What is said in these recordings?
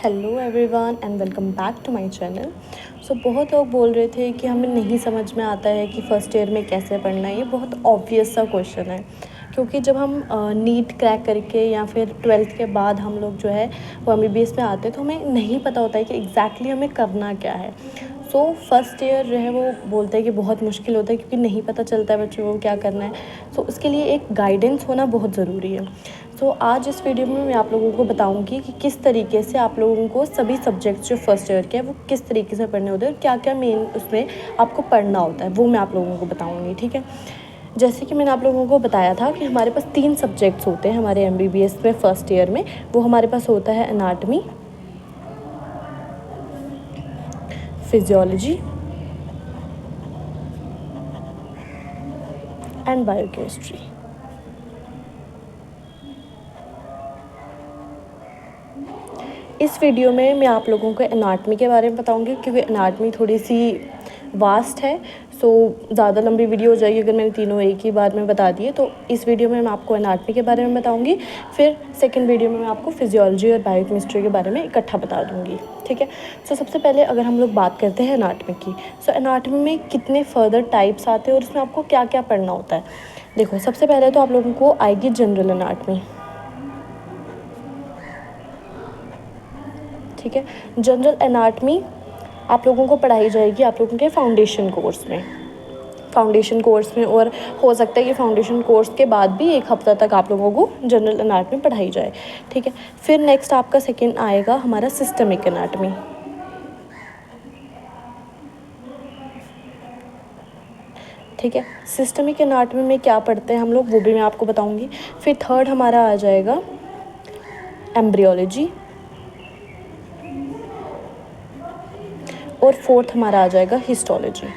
Hello everyone and welcome back to my channel. बहुत लोग बोल रहे थे कि हमें नहीं समझ में आता है कि फ़र्स्ट ईयर में कैसे पढ़ना है। ये बहुत ऑब्वियस सा क्वेश्चन है, क्योंकि जब हम नीट क्रैक करके या फिर ट्वेल्थ के बाद हम लोग जो है वो MBBS में आते हैं तो हमें नहीं पता होता है कि एग्जैक्टली हमें करना क्या है। फर्स्ट ईयर जो है वो बोलते हैं कि बहुत मुश्किल होता है, क्योंकि नहीं पता चलता है बच्चों को क्या करना है। उसके लिए एक गाइडेंस होना बहुत ज़रूरी है। आज इस वीडियो में मैं आप लोगों को बताऊंगी कि किस तरीके से आप लोगों को सभी सब्जेक्ट्स जो फर्स्ट ईयर के हैं वो किस तरीके से पढ़ने होते हैं और क्या क्या मेन उसमें आपको पढ़ना होता है, वो मैं आप लोगों को बताऊंगी। ठीक है, जैसे कि मैंने आप लोगों को बताया था कि हमारे पास 3 सब्जेक्ट्स होते हैं हमारे MBBS में फर्स्ट ईयर में। वो हमारे पास होता है एनाटमी, फिजियोलॉजी एंड बायोकेमिस्ट्री। इस वीडियो में मैं आप लोगों को एनाटमी के बारे में बताऊंगी, क्योंकि एनाटमी थोड़ी सी वास्ट है। ज़्यादा लंबी वीडियो हो जाएगी अगर मैंने तीनों एक ही बार में बता दिए। तो इस वीडियो में मैं आपको एनाटमी के बारे में बताऊंगी, फिर सेकंड वीडियो में मैं आपको फिजियोलॉजी और बायोकेमिस्ट्री के बारे में इकट्ठा बता दूंगी। ठीक है, सबसे पहले अगर हम लोग बात करते हैं एनाटमी की, एनाटमी में कितने फर्दर टाइप्स आते हैं और इसमें आपको क्या क्या पढ़ना होता है। देखो, सबसे पहले तो आप लोगों को आएगी जनरल एनाटमी। ठीक है, जनरल एनाटमी आप लोगों को पढ़ाई जाएगी आप लोगों के फाउंडेशन कोर्स में। और हो सकता है कि फाउंडेशन कोर्स के बाद भी 1 हफ्ता तक आप लोगों को जनरल एनाटमी पढ़ाई जाए। ठीक है, फिर नेक्स्ट आपका सेकंड आएगा हमारा सिस्टमिक एनाटमी। ठीक है, सिस्टमिक एनाटमी में क्या पढ़ते हैं हम लोग वो भी मैं आपको बताऊंगी। फिर थर्ड हमारा आ जाएगा एम्ब्रियोलॉजी और फोर्थ हमारा आ जाएगा हिस्टोलॉजी।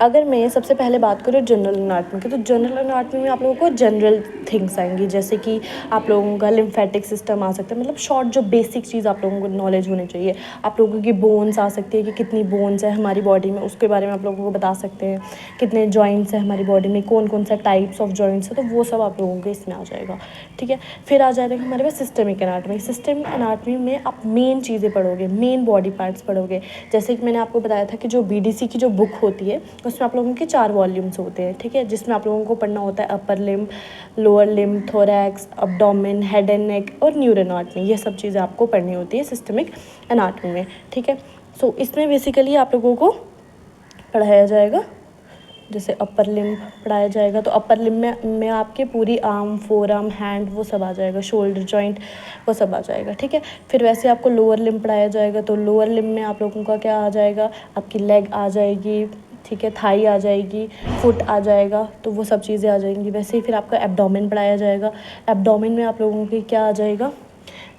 अगर मैं सबसे पहले बात करूँ जनरल एनाटमी की, तो जनरल एनाटमी में आप लोगों को जनरल थिंग्स आएंगी, जैसे कि आप लोगों का लिम्फेटिक सिस्टम आ सकता है, मतलब शॉर्ट जो बेसिक चीज़ आप लोगों को नॉलेज होनी चाहिए। आप लोगों की बोन्स आ सकती है कि कितनी बोन्स है हमारी बॉडी में, उसके बारे में आप लोगों को बता सकते हैं। कितने जॉइंट्स हैं हमारी बॉडी में, कौन कौन सा टाइप्स ऑफ जॉइंट्स है, तो वो सब आप लोगों को इसमें आ जाएगा। ठीक है, फिर आ जाएगा हमारे पास सिस्टमिक एनाटमी। सिस्टमिक एनाटमी में आप मेन चीज़ें पढ़ोगे, मेन बॉडी पार्ट्स पढ़ोगे। जैसे कि मैंने आपको बताया था कि जो BDC की जो बुक होती है उसमें आप लोगों के 4 वॉल्यूम्स होते हैं। ठीक है, जिसमें आप लोगों को पढ़ना होता है upper limb, lower limb, thorax, abdomen, head and neck और न्यूरो एनाटमी। ये सब चीज़ें आपको पढ़नी होती है सिस्टमिक एनाटमी में। ठीक है, इसमें बेसिकली आप लोगों को पढ़ाया जाएगा, जैसे अपर लिम्ब पढ़ाया जाएगा तो अपर लिम्ब में आपके पूरी आर्म, फोर आर्म, हैंड वो सब आ जाएगा, शोल्डर जॉइंट वो सब आ जाएगा। ठीक है, फिर वैसे आपको लोअर लिम्ब पढ़ाया जाएगा तो लोअर लिम्ब में आप लोगों का क्या आ जाएगा, आपकी लेग आ जाएगी। ठीक है, थाई आ जाएगी, फुट आ जाएगा, तो वो सब चीज़ें आ जाएंगी। वैसे ही फिर आपका एब्डोमेन पढ़ाया जाएगा। एब्डोमेन में आप लोगों की क्या आ जाएगा,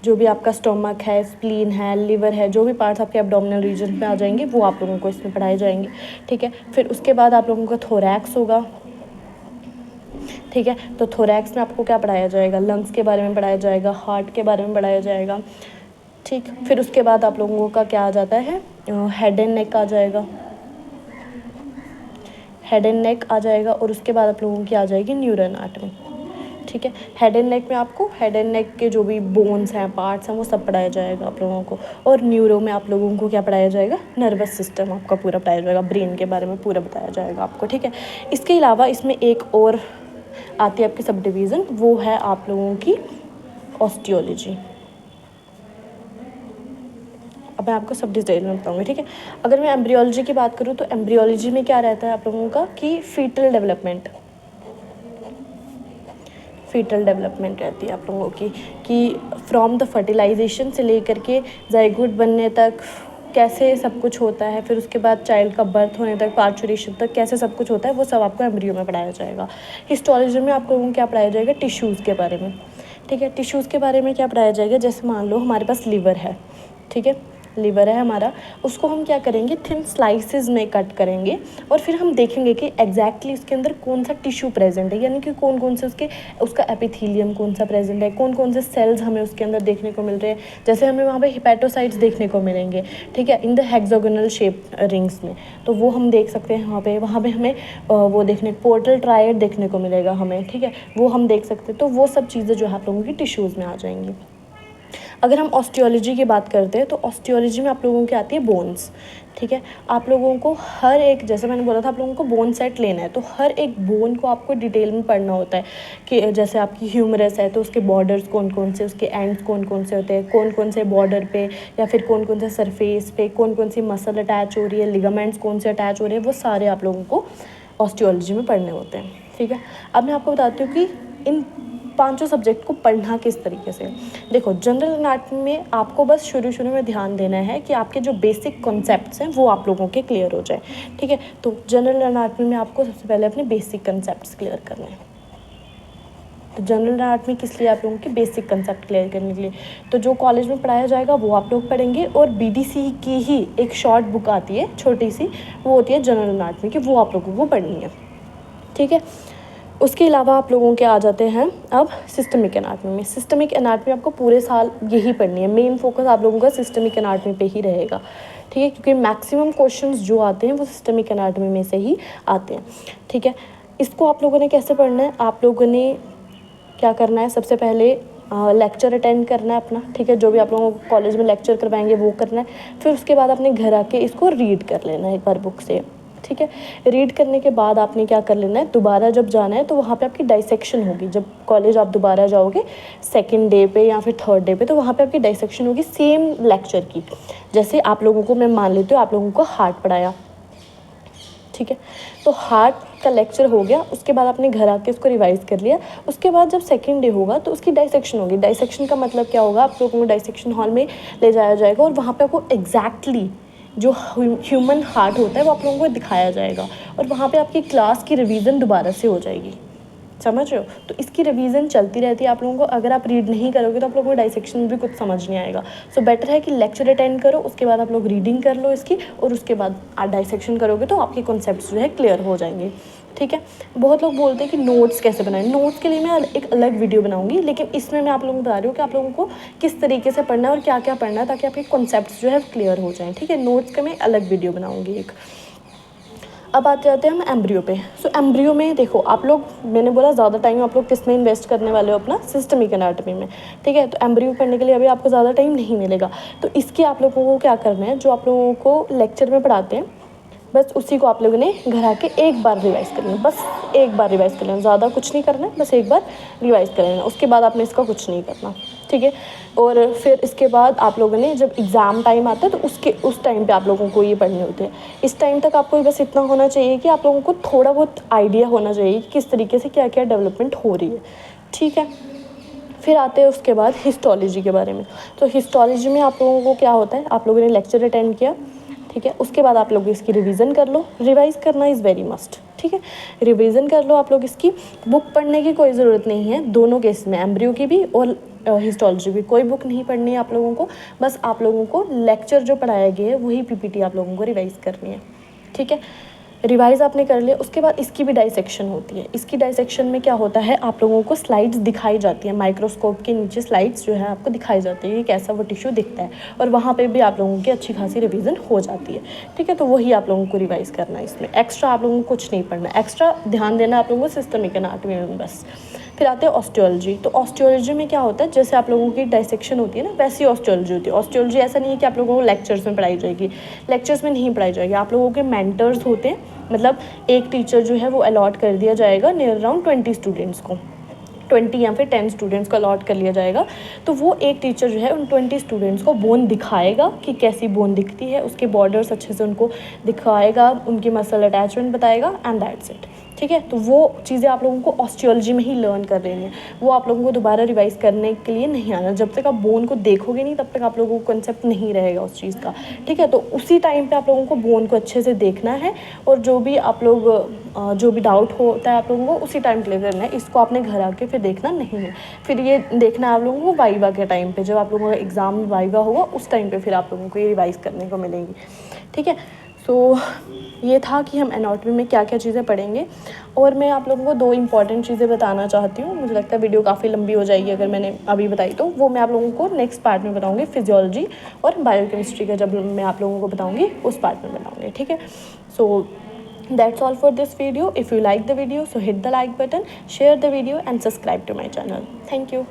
जो भी आपका स्टोमक है, स्प्लीन है, लिवर है, जो भी पार्ट्स आपके एब्डोमिनल रीजन में आ जाएंगे वो आप लोगों को इसमें पढ़ाए जाएंगे। ठीक है, फिर उसके बाद आप लोगों का थोरैक्स होगा। ठीक है, तो थोरैक्स में आपको क्या पढ़ाया जाएगा, लंग्स के बारे में पढ़ाया जाएगा, हार्ट के बारे में पढ़ाया जाएगा। ठीक, फिर उसके बाद आप लोगों का क्या आ जाता है, हेड एंड नेक आ जाएगा। हेड एंड नेक आ जाएगा और उसके बाद आप लोगों की आ जाएगी न्यूरो एनाटमी। ठीक है, हेड एंड नेक में आपको हेड एंड नेक के जो भी बोन्स हैं, पार्ट्स हैं, वो सब पढ़ाया जाएगा आप लोगों को। और न्यूरो में आप लोगों को क्या पढ़ाया जाएगा, नर्वस सिस्टम आपका पूरा पढ़ाया जाएगा, ब्रेन के बारे में पूरा बताया जाएगा आपको। ठीक है, इसके अलावा इसमें एक और आती है आपकी सब डिवीज़न, वो है आप लोगों की ऑस्टियोलॉजी। अब मैं आपको सब डिटेल में बताऊँगी। ठीक है, अगर मैं एम्ब्रियोलॉजी की बात करूँ तो एम्ब्रियोलॉजी में क्या रहता है आप लोगों का कि फीटल डेवलपमेंट रहती है आप लोगों की, कि फ्रॉम द फर्टिलाइजेशन से लेकर के जाइगोट बनने तक कैसे सब कुछ होता है, फिर उसके बाद चाइल्ड का बर्थ होने तक, पार्चुरेशन तक कैसे सब कुछ होता है, वो सब आपको एम्ब्रियो में पढ़ाया जाएगा। हिस्टोलॉजी में आप लोगों को क्या पढ़ाया जाएगा, टिश्यूज़ के बारे में। ठीक है, टिश्यूज़ के बारे में क्या पढ़ाया जाएगा, जैसे मान लो हमारे पास लीवर है। ठीक है, लीवर है हमारा, उसको हम क्या करेंगे, थिन स्लाइसेस में कट करेंगे और फिर हम देखेंगे कि एग्जैक्टली उसके अंदर कौन सा टिश्यू प्रेजेंट है, यानी कि कौन कौन से उसका एपिथीलियम कौन सा प्रेजेंट है, कौन कौन से सेल्स हमें उसके अंदर देखने को मिल रहे हैं। जैसे हमें वहाँ पे हिपैटोसाइट्स देखने को मिलेंगे, ठीक है, in the hexagonal shape rings में, तो वो हम देख सकते हैं वहाँ पे हमें वो देखने पोर्टल ट्रायड देखने को मिलेगा हमें। ठीक है, वो हम देख सकते हैं, तो वो सब चीज़ें जो है आप लोगों की टिश्यूज़ में आ जाएंगी। अगर हम ऑस्टियोलॉजी की बात करते हैं तो ऑस्टियोलॉजी में आप लोगों की आती है बोन्स, ठीक है। आप लोगों को हर एक, जैसे मैंने बोला था, आप लोगों को बोन सेट लेना है, तो हर एक बोन को आपको डिटेल में पढ़ना होता है कि जैसे आपकी ह्यूमरस है तो उसके बॉर्डर्स कौन कौन से, उसके एंड्स कौन कौन से होते हैं, कौन कौन से बॉर्डर पे या फिर कौन कौन से सरफेस पे कौन कौन सी मसल अटैच हो रही है, लिगामेंट्स कौन से अटैच हो रहे हैं, वो सारे आप लोगों को ऑस्टियोलॉजी में पढ़ने होते हैं, ठीक है। अब मैं आपको बताती हूँ कि इन पांचों सब्जेक्ट को पढ़ना किस तरीके से। देखो, जनरल एनाटॉमी में आपको बस शुरू में ध्यान देना है कि आपके जो बेसिक कॉन्सेप्ट्स हैं वो आप लोगों के क्लियर हो जाए, ठीक है। तो जनरल एनाटॉमी में आपको सबसे पहले अपने बेसिक कॉन्सेप्ट्स क्लियर करने हैं। तो जनरल एनाटॉमी किस लिए? आप लोगों के बेसिक कंसेप्ट क्लियर करने के लिए। तो जो कॉलेज में पढ़ाया जाएगा वो आप लोग पढ़ेंगे, और बीडीसी की ही एक शॉर्ट बुक आती है छोटी सी, वो होती है जनरल एनाटॉमी की, वो आप लोगों को पढ़नी है, ठीक है। उसके अलावा आप लोगों के आ जाते हैं अब सिस्टमिक एनाटॉमी में। सिस्टमिक एनाटॉमी आपको पूरे साल यही पढ़नी है, मेन फोकस आप लोगों का सिस्टमिक एनाटॉमी पे ही रहेगा, ठीक है, क्योंकि मैक्सिमम क्वेश्चंस जो आते हैं वो सिस्टमिक एनाटॉमी में से ही आते हैं, ठीक है। इसको आप लोगों ने कैसे पढ़ना है? आप लोगों ने क्या करना है, सबसे पहले लेक्चर अटेंड करना है अपना, ठीक है, जो भी आप लोगों को कॉलेज में लेक्चर करवाएंगे वो करना है। फिर उसके बाद अपने घर आके इसको रीड कर लेना है एक बार बुक से, ठीक है। रीड करने के बाद आपने क्या कर लेना है, दोबारा जब जाना है तो वहाँ पे आपकी डाइसेक्शन होगी। जब कॉलेज आप दोबारा जाओगे सेकंड डे पे या फिर थर्ड डे पे, तो वहाँ पे आपकी डाइसेक्शन होगी सेम लेक्चर की। जैसे आप लोगों को, मैं मान लेती हूँ आप लोगों को हार्ट पढ़ाया, ठीक है, तो हार्ट का लेक्चर हो गया, उसके बाद आपने घर आके उसको रिवाइज कर लिया। उसके बाद जब सेकंड डे होगा तो उसकी डाइसेक्शन होगी। डाइसेक्शन का मतलब क्या होगा, आप लोगों को डाइसेक्शन हॉल में ले जाया जाएगा और वहाँ पे आपको एग्जैक्टली जो ह्यूमन हार्ट होता है वो आप लोगों को दिखाया जाएगा, और वहाँ पे आपकी क्लास की रिवीजन दोबारा से हो जाएगी, समझ रहे हो। तो इसकी रिवीजन चलती रहती है आप लोगों को। अगर आप रीड नहीं करोगे तो आप लोगों को डाइसेक्शन में भी कुछ समझ नहीं आएगा। सो बेटर है कि लेक्चर अटेंड करो, उसके बाद आप लोग रीडिंग कर लो इसकी, और उसके बाद आप डाइसेक्शन करोगे तो आपके कॉन्सेप्ट्स जो है क्लियर हो जाएंगे, ठीक है। बहुत लोग बोलते हैं कि नोट्स कैसे बनाएं। नोट्स के लिए मैं एक अलग वीडियो बनाऊंगी, लेकिन इसमें मैं आप लोगों को बता रही हूँ कि आप लोगों को किस तरीके से पढ़ना है और क्या क्या पढ़ना है, ताकि आपके कॉन्सेप्ट्स जो है क्लियर हो जाएँ, ठीक है। नोट्स का मैं अलग वीडियो बनाऊँगी एक। अब आते जाते हैं हम एम्ब्रियो पे। सो एम्ब्रियो में देखो, आप लोग, मैंने बोला ज़्यादा टाइम आप लोग किस में इन्वेस्ट करने वाले हो, अपना सिस्टमिक एनाटॉमी में, ठीक है। तो एम्ब्रियो पढ़ने के लिए अभी आपको ज़्यादा टाइम नहीं मिलेगा, तो इसके आप लोगों को क्या करना है, जो आप लोगों को लेक्चर में पढ़ाते हैं बस उसी को आप लोगों ने घर आके एक बार रिवाइज़ कर लेना, बस एक बार रिवाइज़ कर लेना, ज़्यादा कुछ नहीं करना है, बस एक बार रिवाइज़ कर लेना। उसके बाद आपने इसका कुछ नहीं करना, ठीक है। और फिर इसके बाद आप लोगों ने, जब एग्ज़ाम टाइम आता है तो उस टाइम पे आप लोगों को ये पढ़ने होते हैं। इस टाइम तक आपको बस इतना होना चाहिए कि आप लोगों को थोड़ा बहुत आइडिया होना चाहिए कि किस तरीके से क्या क्या डेवलपमेंट हो रही है, ठीक है। फिर आते हैं उसके बाद हिस्टोलॉजी के बारे में। तो हिस्टोलॉजी में आप लोगों को क्या होता है, आप लोगों ने लेक्चर अटेंड किया, ठीक है, उसके बाद आप लोग इसकी रिवीजन कर लो। रिवाइज़ करना इज़ वेरी मस्ट, ठीक है, रिवीजन कर लो आप लोग इसकी। बुक पढ़ने की कोई ज़रूरत नहीं है, दोनों केस में, एम्ब्रियो की भी और हिस्टोलॉजी भी, कोई बुक नहीं पढ़नी है आप लोगों को। बस आप लोगों को लेक्चर जो पढ़ाया गया है वही पीपीटी आप लोगों को रिवाइज़ करनी है, ठीक है। रिवाइज़ आपने कर लिया, उसके बाद इसकी भी डाइसेक्शन होती है। इसकी डाइसेक्शन में क्या होता है, आप लोगों को स्लाइड्स दिखाई जाती हैं, माइक्रोस्कोप के नीचे स्लाइड्स जो है आपको दिखाई जाती है कि कैसा वो टिश्यू दिखता है, और वहाँ पे भी आप लोगों की अच्छी खासी रिवीजन हो जाती है, ठीक है। तो वही आप लोगों को रिवाइज़ करना है, इसमें एक्स्ट्रा आप लोगों को कुछ नहीं पढ़ना, एक्स्ट्रा ध्यान देना आप लोगों को सिस्टमिक एनाटॉमी में बस। फिर आते हैं ऑस्टियोलॉजी। तो ऑस्टियोलॉजी में क्या होता है, जैसे आप लोगों की डाइसेक्शन होती है ना, वैसी ऑस्टियोलॉजी होती है। ऑस्टियोलॉजी ऐसा नहीं है कि आप लोगों को लेक्चर्स में पढ़ाई जाएगी, लेक्चर्स में नहीं पढ़ाई जाएगी। आप लोगों के मेंटर्स होते हैं, मतलब एक टीचर जो है वो अलॉट कर दिया जाएगा नियर अराउंड 20 स्टूडेंट्स को, 20 या फिर 10 स्टूडेंट्स को अलॉट कर लिया जाएगा। तो वो एक टीचर जो है उन 20 स्टूडेंट्स को बोन दिखाएगा कि कैसी बोन दिखती है, उसके बॉर्डर्स अच्छे से उनको दिखाएगा, उनकी मसल अटैचमेंट बताएगा, एंड दैट्स इट, ठीक है। तो वो चीज़ें आप लोगों को ऑस्टियोलॉजी में ही लर्न कर लेनी है, वो आप लोगों को दोबारा रिवाइज़ करने के लिए नहीं आना। जब तक आप बोन को देखोगे नहीं तब तक आप लोगों को कंसेप्ट नहीं रहेगा उस चीज़ का, ठीक है। तो उसी टाइम पे आप लोगों को बोन को अच्छे से देखना है, और जो भी आप लोग जो भी डाउट होता है आप लोगों को उसी टाइम क्लियर करना है। इसको आपने घर आके फिर देखना नहीं है। फिर ये देखना है आप लोगों को वाइवा के टाइम पे, जब आप लोगों का एग्ज़ाम में वाइवा होगा उस टाइम पे फिर आप लोगों को ये रिवाइज़ करने को मिलेंगी, ठीक है। सो ये था कि हम एनाटॉमी में क्या क्या चीज़ें पढ़ेंगे। और मैं आप लोगों को 2 इंपॉर्टेंट चीज़ें बताना चाहती हूँ। मुझे लगता है वीडियो काफ़ी लंबी हो जाएगी अगर मैंने अभी बताई, तो वो मैं आप लोगों को नेक्स्ट पार्ट में बताऊँगी, फिजियोलॉजी और बायोकेमिस्ट्री का जब मैं आप लोगों को बताऊँगी उस पार्ट में बताऊँगी, ठीक है। सो that's all for this video. If you like the video, so hit the like button, share the video and subscribe to my channel. Thank you.